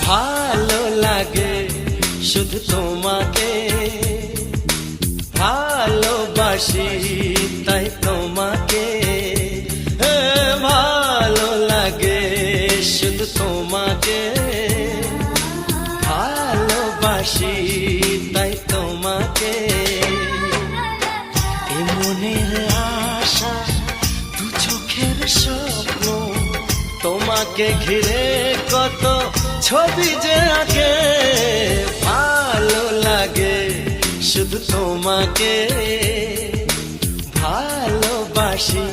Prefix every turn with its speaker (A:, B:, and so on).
A: ভালো লাগে শুধু তোমাকে, ভালোবাসি তাই তোমাকে। ভালো লাগে শুধু তোমাকে, ভালোবাসি তাই তোমাকে। এ মনের আশা দু চোখের স্বপ্ন, তোমাকে ঘিরে কত ছবি যে আঁকে। ভালো লাগে শুধু তোমাকে, ভালোবাসি